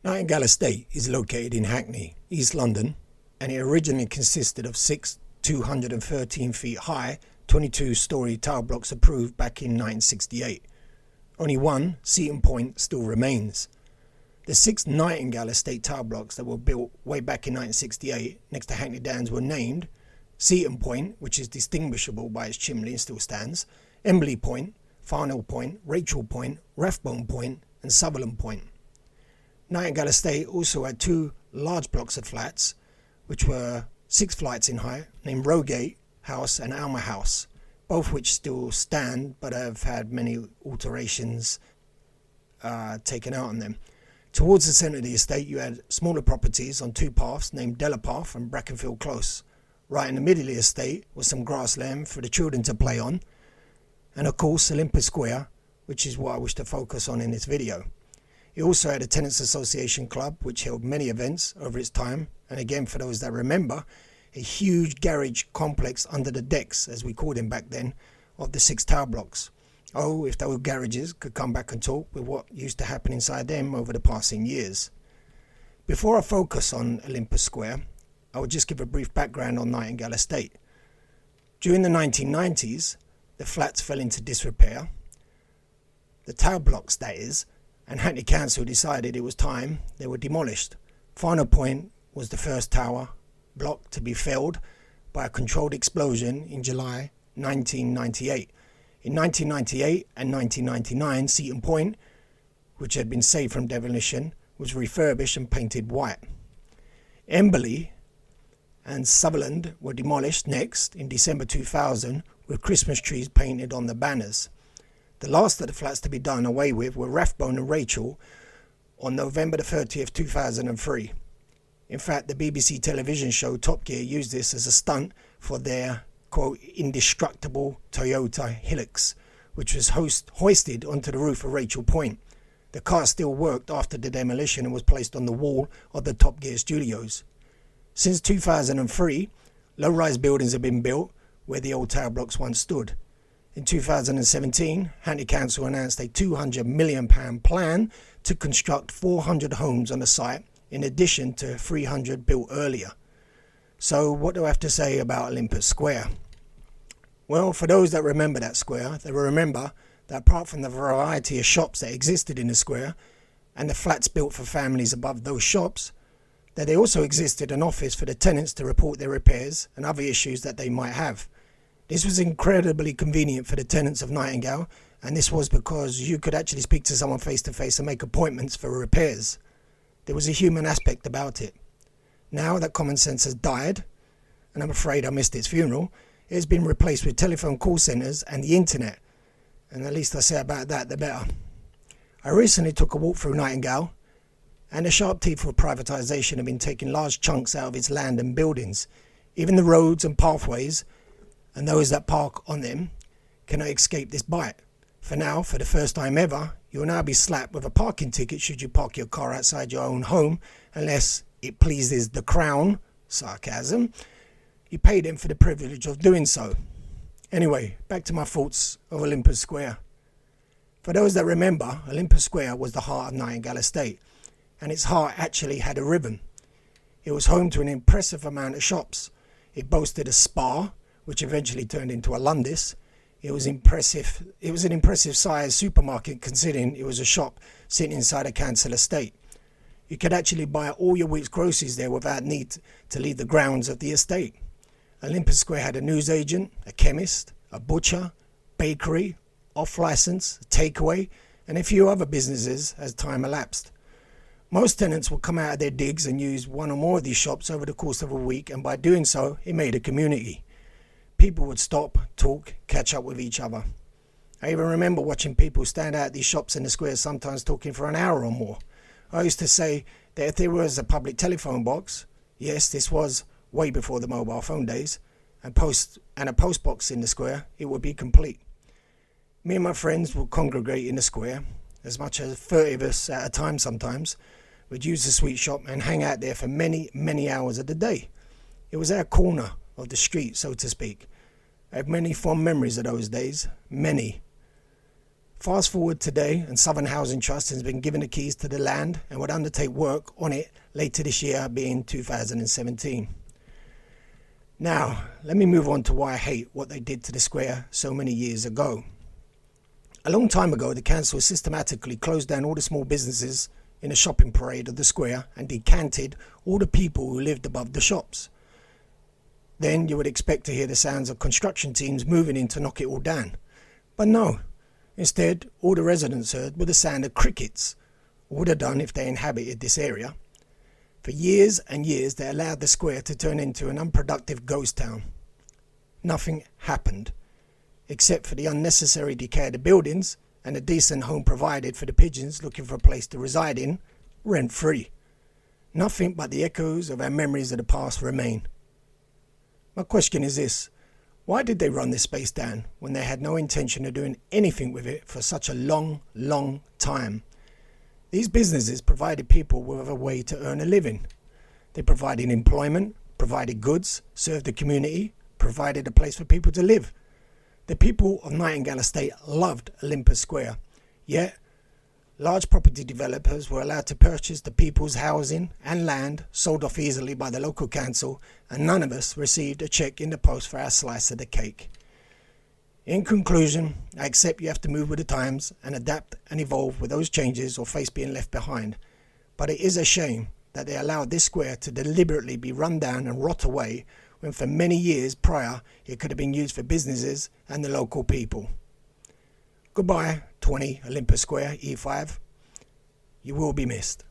Nightingale Estate is located in Hackney, East London, and it originally consisted of 6 213 feet high, 22-storey tower blocks approved back in 1968. Only one, Seaton Point, still remains. The 6 Nightingale Estate tower blocks that were built way back in 1968 next to Hackney Downs were named Seaton Point, which is distinguishable by its chimney and still stands, Embley Point, Farnell Point, Rachel Point, Rathbone Point, and Sutherland Point. Nightingale Estate also had 2 large blocks of flats, which were 6 flights in height, named Rogate House and Alma House, both which still stand but have had many alterations taken out on them. Towards the centre of the estate you had smaller properties on 2 paths named Delapath and Brackenfield Close. Right in the middle of the estate was some grassland for the children to play on, and of course Olympus Square, which is what I wish to focus on in this video. It also had a Tenants Association club which held many events over its time, and again, for those that remember, a huge garage complex under the decks, as we called them back then, of the 6 tower blocks. Oh, if those garages could come back and talk with what used to happen inside them over the passing years. Before I focus on Olympus Square, I will just give a brief background on Nightingale Estate. During the 1990s, the flats fell into disrepair, the tower blocks that is, and Hackney Council decided it was time they were demolished. Farnell Point was the first tower block to be felled by a controlled explosion in July 1998. In 1998 and 1999, Seaton Point, which had been saved from demolition, was refurbished and painted white. Embley and Sutherland were demolished next in December 2000 with Christmas trees painted on the banners. The last of the flats to be done away with were Rathbone and Rachel on November the 30th, 2003. In fact, the BBC television show Top Gear used this as a stunt for their, quote, indestructible Toyota Hilux, which was hoisted onto the roof of Rachel Point. The car still worked after the demolition and was placed on the wall of the Top Gear studios. Since 2003, low-rise buildings have been built where the old tower blocks once stood. In 2017, Hackney Council announced a £200 million plan to construct 400 homes on the site, in addition to 300 built earlier. So what do I have to say about Olympus Square? Well, for those that remember that square, they will remember that apart from the variety of shops that existed in the square and the flats built for families above those shops, that there also existed an office for the tenants to report their repairs and other issues that they might have. This was incredibly convenient for the tenants of Nightingale, and this was because you could actually speak to someone face to face and make appointments for repairs. There was a human aspect about it. Now that common sense has died, and I'm afraid I missed its funeral, it has been replaced with telephone call centres and the internet, and the least I say about that, the better. I recently took a walk through Nightingale, and the sharp teeth of privatisation have been taking large chunks out of its land and buildings. Even the roads and pathways, and those that park on them, cannot escape this bite. For now, for the first time ever, you will now be slapped with a parking ticket should you park your car outside your own home, unless it pleases the Crown, sarcasm. You pay them for the privilege of doing so. Anyway, back to my thoughts of Olympus Square. For those that remember, Olympus Square was the heart of Nightingale Estate, and its heart actually had a rhythm. It was home to an impressive amount of shops. It boasted a Spar, which eventually turned into a Lundis. It was an impressive sized supermarket considering it was a shop sitting inside a council estate. You could actually buy all your week's groceries there without need to leave the grounds of the estate. Olympus Square had a newsagent, a chemist, a butcher, bakery, off-licence, a takeaway, and a few other businesses as time elapsed. Most tenants would come out of their digs and use one or more of these shops over the course of a week, and by doing so, it made a community. People would stop, talk, catch up with each other. I even remember watching people stand out at these shops in the square, sometimes talking for an hour or more. I used to say that if there was a public telephone box, yes, this was way before the mobile phone days, and a post box in the square, it would be complete. Me and my friends would congregate in the square, as much as 30 of us at a time sometimes. We'd use the sweet shop and hang out there for many, many hours of the day. It was our corner of the street, so to speak. I have many fond memories of those days, many. Fast forward today, and Southern Housing Trust has been given the keys to the land and would undertake work on it later this year, being 2017. Now, let me move on to why I hate what they did to the square so many years ago. A long time ago, the council systematically closed down all the small businesses in the shopping parade of the square and decanted all the people who lived above the shops. Then you would expect to hear the sounds of construction teams moving in to knock it all down. But no. Instead, all the residents heard were the sound of crickets, or would have done if they inhabited this area. For years and years, they allowed the square to turn into an unproductive ghost town. Nothing happened, except for the unnecessary decay of the buildings and a decent home provided for the pigeons looking for a place to reside in, rent-free. Nothing but the echoes of our memories of the past remain. My question is this: why did they run this space down when they had no intention of doing anything with it for such a long, long time? These businesses provided people with a way to earn a living. They provided employment, provided goods, served the community, provided a place for people to live. The people of Nightingale Estate loved Olympus Square, yet large property developers were allowed to purchase the people's housing and land sold off easily by the local council, and none of us received a cheque in the post for our slice of the cake. In conclusion, I accept you have to move with the times and adapt and evolve with those changes or face being left behind. But it is a shame that they allowed this square to deliberately be run down and rot away when for many years prior it could have been used for businesses and the local people. Goodbye, 20 Olympus Square, E5. You will be missed.